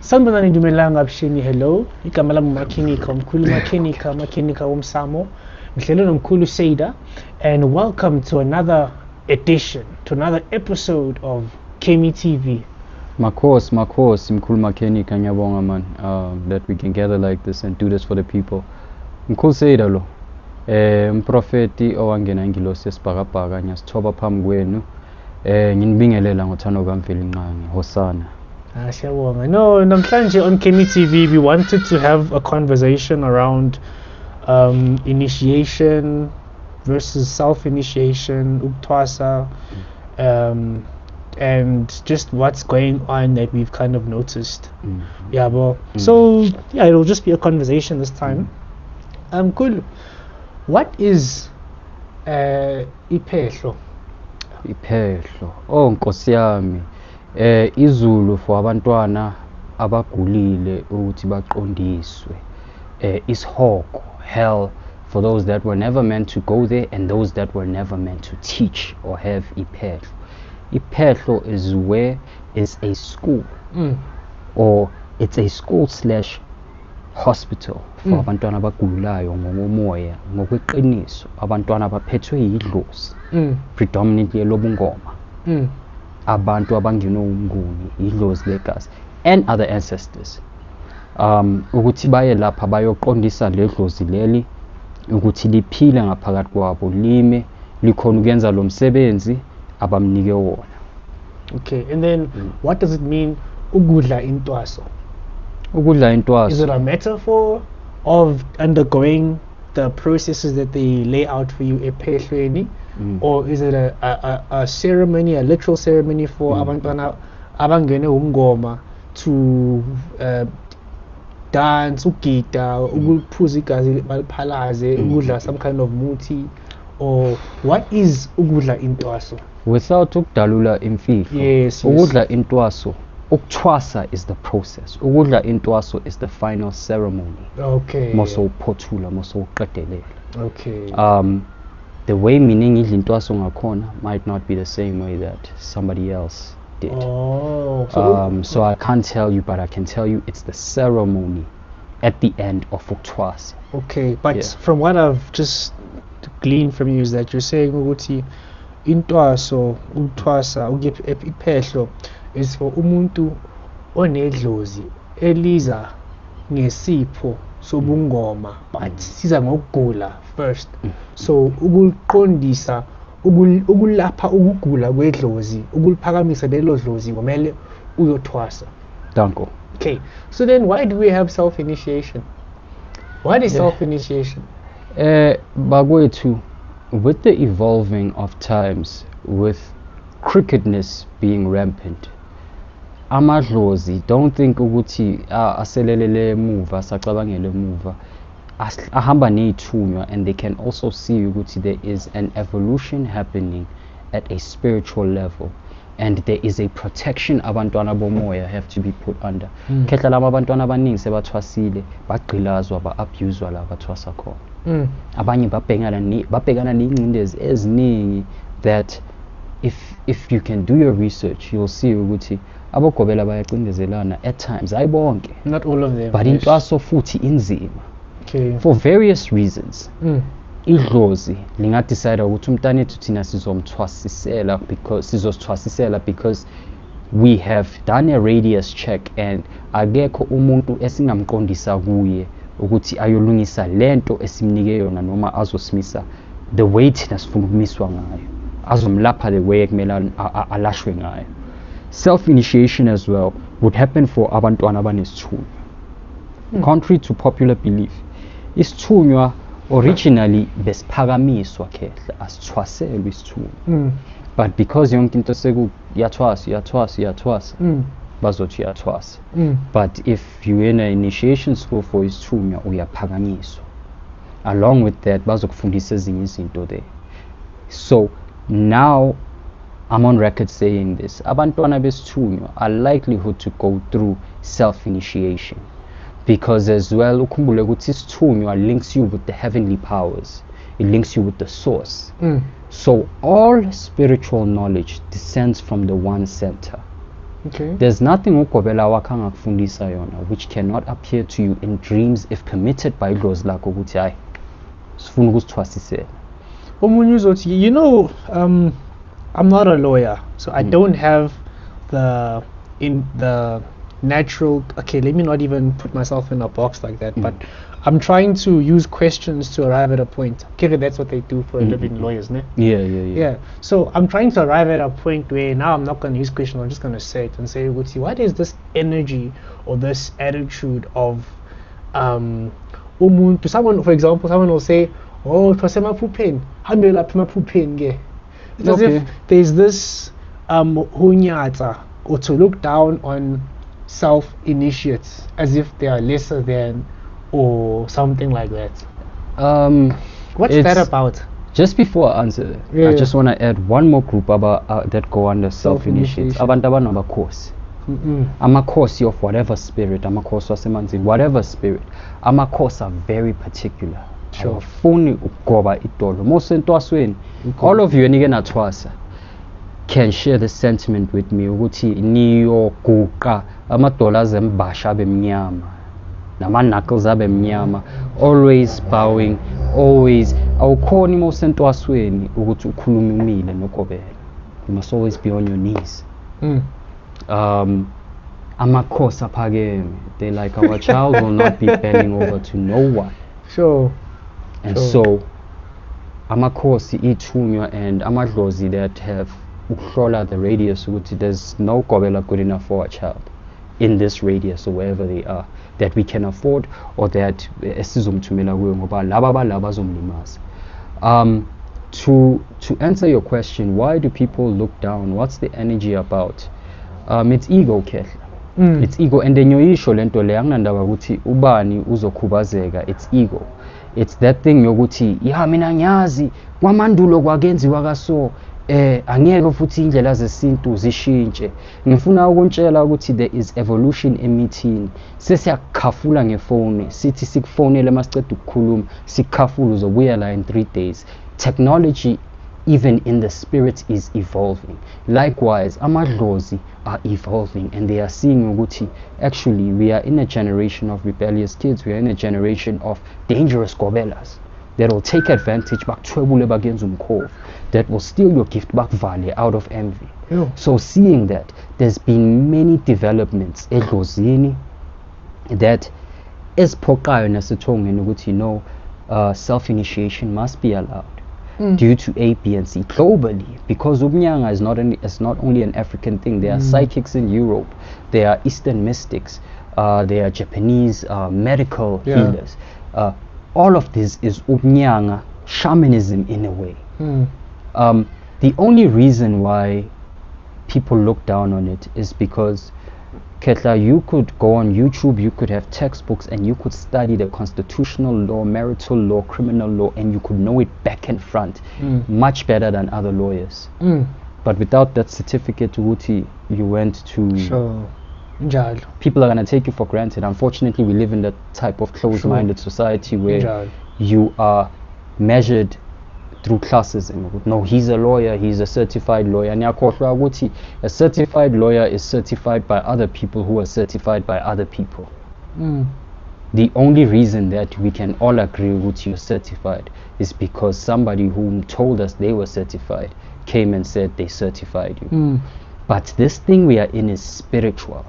Sanibonani dumelanga abshini hello. Igama lami Makhinika, umkhulu Makhinika womsamo. Ngihlelo nomkhulu Seda and welcome to another edition, to another episode of Kemi TV. Makhosi mkhulu Makhinika ngiyabonga man that we can gather like this and do this for the people. Mkhulu Seda lo umprofeti owangena ingilosi esibhakabhaka ngiyasithoba phambi kwenu nginibingelela ngothando kaMveli Nqangi hosana. Siyabonga. No, namhlanje on Kemi TV we wanted to have a conversation around initiation versus self-initiation, ukuthwasa, and just what's going on that we've kind of noticed. So yeah, it'll just be a conversation this time. Cool. What is iphehlo? Iphehlo. Oh Nkosi yami. Izulu for abantwana abagulile ukuthi baqondiswe. Ishoko, hell for those that were never meant to go there and those that were never meant to teach or have iphehlo. Iphehlo is where is a school or it's a school / hospital for abantwana abagulayo ngomoya ngokweqiniso abantwana abaphethwe yidlozi predominantly elobungoma abantu abangena umnguni idlozi legazi and other ancestors ukuthi baye lapha bayoqondisa ledlozi leli ukuthi liphile ngaphakathi kwabo lime likhona ukwenza lo msebenzi abamnike wona. Okay, and then what does it mean ukudla intwaso? Ukudla intwaso, is it a metaphor of undergoing the processes that they lay out for you ephehlweni? Or is it a ceremony, a literal ceremony for abantwana abangene umngoma to dance, ugida, ukuphuza igazi baliphalaze, ukudla some kind of muti? Or what is ukudla intwaso? Without ukudalula imfihlo, yes. Ukudla intwaso, ukuthwasa is the process. Ukudla intwaso is the final ceremony. Okay. Moso uphothula, moso uqedelela. Okay. The way meaning idla intwaso ngakhona might not be the same way that somebody else did. Oh. So I can't tell you, but I can tell you it's the ceremony at the end of ukuthwasa. Okay, but from what I've just gleaned from you is that you're saying ukuthi intwaso, ukuthwasa, iphehlo is for umuntu onedlozi eliza ngesipho sobungoma but siza ngokugula first. So ukuqondisa ukulapha ukugula kwedlozi, ukuliphakamisa lelo dlozi kumele uyothwasa. Danko. Okay, so then why do we have self-initiation? What is self-initiation? Bagwethu, with the evolving of times, with crookedness being rampant, amadlozi don't think ukuthi aselelele emuva asacabangele emuva ahamba nethunywa, and they can also see ukuthi there is an evolution happening at a spiritual level and there is a protection abantwana bomoya have to be put under. Khehla lama abantwana abaningi sebathwasile bagqilazwa ba-abuswa la bathwasa khona. Abanye babhekana ney'ngcindezi eziningi that if you can do your research you'll see ukuthi abogobela bayacindezelana at times, ayibonke, not all of them, but intwaso futhi inzima. Okay. For various reasons. Idlozi lingadecide ukuthi umntanethu thina sizomthwasisela because we have done a radius check and akekho umuntu esingamqondisa kuye ukuthi ayolungisa lento esimnike yona noma azosimisa the way thina sifuna ukumiswa ngayo, azomlapha the way ekumele alashwe ngayo. Self-initiation as well would happen for abantwana abanesithunywa. Contrary to popular belief, isithunywa originally besiphakamiswa khehla, asithwaselwe isithunywa. But because yonke into yathwasa bazothi yathwasa. But if you're in an initiation school for isithunywa uyaphakamiswa. Along with that bazokufundisa ezinye izinto there. So now I'm on record saying this. Abantwana besithunywa are likelihood to go through self-initiation. Because as well, ukhumbule ukuthi isithunywa links you with the heavenly powers. It links you with the source. So all spiritual knowledge descends from the one center. Okay. There's nothing ugobela wakhe angakufundisa yona which cannot appear to you in dreams if permitted by idlozi lakho ukuthi hayi sifuna ukusithwasisela. Omunye uzothi, you know, I'm not a lawyer, so I don't have the natural. Okay, let me not even put myself in a box like that. But I'm trying to use questions to arrive at a point. Okay, that's what they do for a living, lawyers, ne? Yeah. So I'm trying to arrive at a point where now I'm not going to use questions. I'm just going to say it and say, what is this energy or this attitude of umuntu? Someone, for example, someone will say, oh, twasemaphuphen, hambela lapha emaphuphen ke. It's as if there's this hunyata, or to look down on self-initiates as if they are lesser than or something like that. What's that about? Just before I answer, I just want to add one more group about that go under self-initiates. Abantu abanabakhosi. Amakhosi of whatever spirit, amakhosi wasemanzini, whatever spirit, amakhosi are very particular. Sure. Awafuni ukugoba idolo. Most entwasweni, all of you enike nathwasa can share this sentiment with me ukuthi niyoguqa amadola azembasha abemnyama nama-knuckles abemnyama, always bowing, always awukhoni most entwasweni ukuthi ukhulume umile nogobela. You must always be on your knees. Amakhosi aphakeme, they like our child will not be bending over to no one. Sure. And so amakhosi ithunywa and amadlozi that have ukuhlola the radius ukuthi there's no gobela good enough for a child in this radius or wherever they are that we can afford or that esizomthumela kuyo ngoba laba balaba bazomlimaza. To answer your question, why do people look down? What's the energy about? It's ego, Kehla. It's ego, and then yoyisho lento le anginandaba ukuthi ubani uzokhubazeka. It's ego. It's that thing yokuthi ya mina ngiyazi kwamandulo kwakenziwa kaso angeke futhi indlela zesintu zishintshe. Ngifuna ukuntshela ukuthi there is evolution emithini. Sesiyakhafula ngefone, sithi sikufonele masiceda ukukhuluma, sikhafula uzobuya la in 3 days. Technology even in the spirit is evolving. Likewise, amadlozi are evolving and they are seeing ukuthi actually we are in a generation of rebellious kids. We are in a generation of dangerous gobelas that will take advantage that will steal your gift back valley out of envy. So seeing that there's been many developments edlozini that is pokayo nasithongeni ukuthi no, self-initiation must be allowed due to A, B, and C globally, because Ubnyanga is not only an African thing. There are psychics in Europe, there are Eastern mystics, there are Japanese medical healers. All of this is Ubnyanga shamanism in a way. The only reason why people look down on it is because Ketla, you could go on YouTube, you could have textbooks, and you could study the constitutional law, marital law, criminal law, and you could know it back and front much better than other lawyers. But without that certificate, Wuti, you went to... People are going to take you for granted. Unfortunately, we live in that type of closed-minded society where you are measured through classism. No, he's a lawyer, he's a certified lawyer. A certified lawyer is certified by other people who are certified by other people. The only reason that we can all agree with you're certified is because somebody who told us they were certified came and said they certified you. But this thing we are in is spiritual.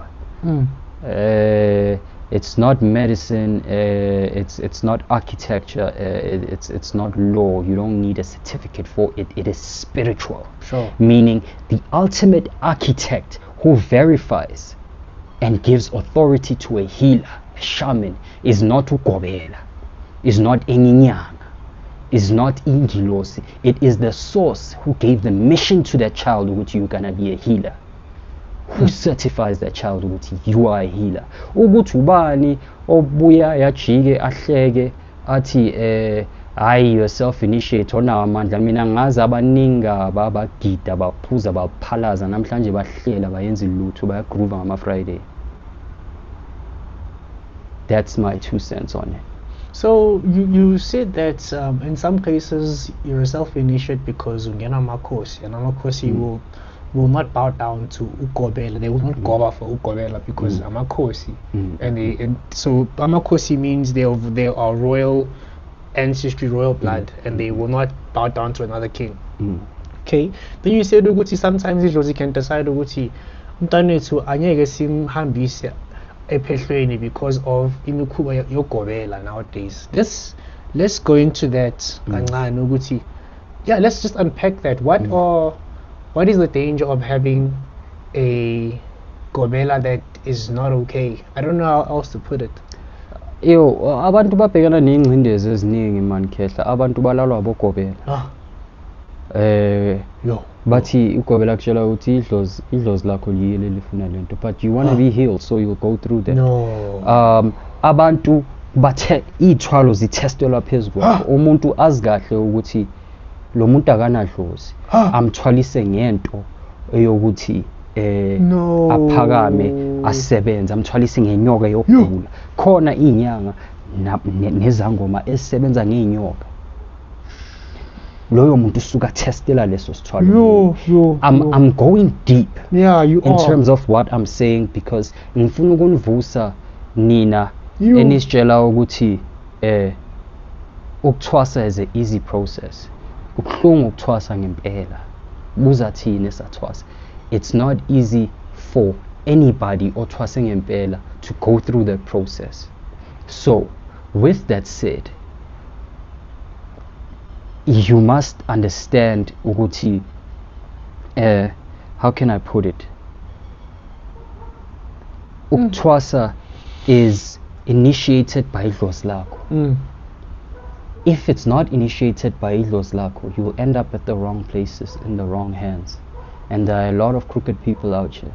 It's not medicine, it's not architecture, it's not law. You don't need a certificate for it. It is spiritual. Meaning the ultimate architect who verifies and gives authority to a healer, a shaman, is not ukobela, is not enyinyanga, is not yodlozi. It is the source who gave the mission to that child which you're gonna be a healer, who certifies that child ukuthi you are a healer. Ukuthi ubani obuya yajike ahleke athi hayi you self-initiate onawo amandla. Mina ngazi abaningi abagida baphuza baphalaza namhlanje bahlela bayenza lutho bayagroove ngama-Friday. That's my 2 cents on it. So you said that in some cases you're a self-initiate because ungena makhosi, and amakhosi will will not bow down to ukobela. They will not go over for ukobela because amakhosi, and so amakhosi means they are royal ancestry, royal blood, and they will not bow down to another king. Okay, then you said ukuthi sometimes idlozi can decide ukuthi umntanethu anyeke simhambise ephehlweni because of imikhuba yogobela nowadays. Let's go into that kancane ukuthi, yeah, let's just unpack that. What is the danger of having a gobela that is not okay? I don't know how else to put it. Abantu babhekana nengcindezi eziningi man khehla, abantu balalwa abogobela. Bathi ugobela kutshela ukuthi idlozi lakho liyele lifuna lento, but you want to be healed, so you'll go through that. No. Abantu bathe ithwalo zitestelwa phezulu kwakho, umuntu azi kahle ukuthi lo muntu akanadlozi, amthwalise ngento eyokuthi aphakame asebenza, amthwalise ngenyoka yokugula. Khona inyanga nezangoma ezisebenza ngeinyoka. Loyo muntu usuka testela leso sithwalo. I'm going deep in terms of what I'm saying, because ngifuna ukunivusa nina enisitshela ukuthi ukuthwasa is an easy process. Kubuhlungu ukuthwasa ngempela. Buza thina esathwasa. It's not easy for anybody othwase ngempela to go through that process. So, with that said, you must understand ukuthi how can I put it? Ukuthwasa is initiated by idlozi lakho. If it's not initiated by idlozi lakho, you will end up at the wrong places, in the wrong hands. And there are a lot of crooked people out here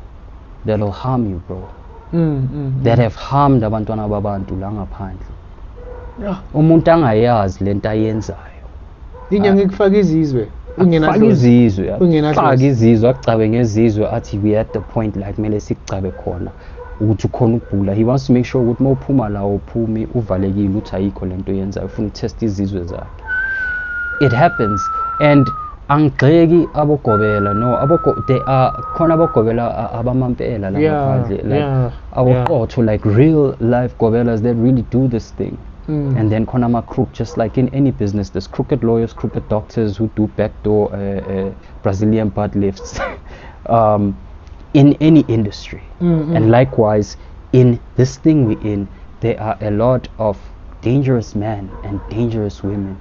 that will harm you, bro. That have harmed abantwana babantu la ngaphandle. Umuntu angayazi lento ayenzayo. Inyanga ikufaka izizwe. Faka izizwe, akucabe ngezizwe athi we at the point like kumele sikucabe khona ukuthi ukhona ukugula. He wants to make sure ukuthi mawuphuma la uphumi uvalekile uthi ayikho lento yenzayo, ufuna test izizwe zakhe. It happens, and angigxeki abogobela, no, they are khona abogobela abamampela la ngaphandle, like aboqotho, like real life gobelas that really do this thing. And then khona ama-crook, just like in any business, there's crooked lawyers, crooked doctors who do backdoor Brazilian butt lifts in any industry. And likewise, in this thing we're in, there are a lot of dangerous men and dangerous women.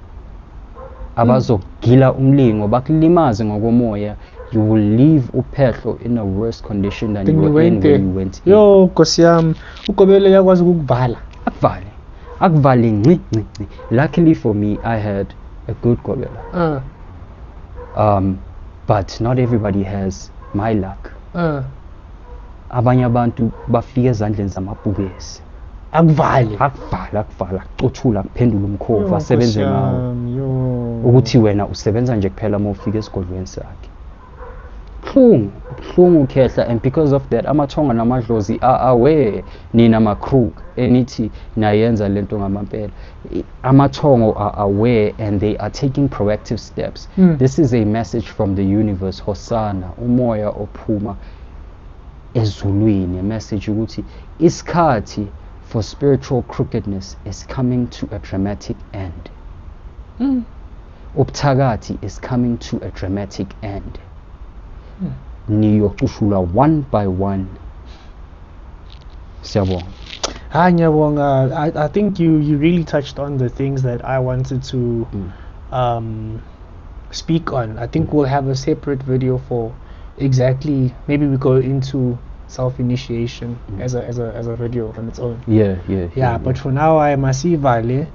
Abazogila umlingo, bakulimaze ngokomoya. You will leave uphehlo in a worse condition than you were in when you went in. Yo, Nkosi yami, ugobela yakwazi ukukuvala. Akuvale ngci. Luckily for me, I had a good gobela. But not everybody has my luck. Abanye abantu bafika ezandleni zamabhubesi. Akuvale. Akucothula, kuphendula umkhova, asebenze ngawo. Ukuthi wena usebenza nje kuphela uma ufika esigodlweni sakhe. Buhlungu khehla, and because of that amathonga namadlozi are aware nina ma-crook enithi nayenza lento ngamampela. Amathongo are aware and they are taking proactive steps. This is a message from the universe. Hosana, umoya ophuma ezulwini, a message ukuthi isikhathi for spiritual crookedness is coming to a dramatic end. Ubuthakathi is coming to a dramatic end. Niyocushula one by one. Siyabonga. I think you really touched on the things that I wanted to speak on. I think we'll have a separate video for exactly, maybe we go into self-initiation as a video on its own. Yeah. But for now I am Masivale.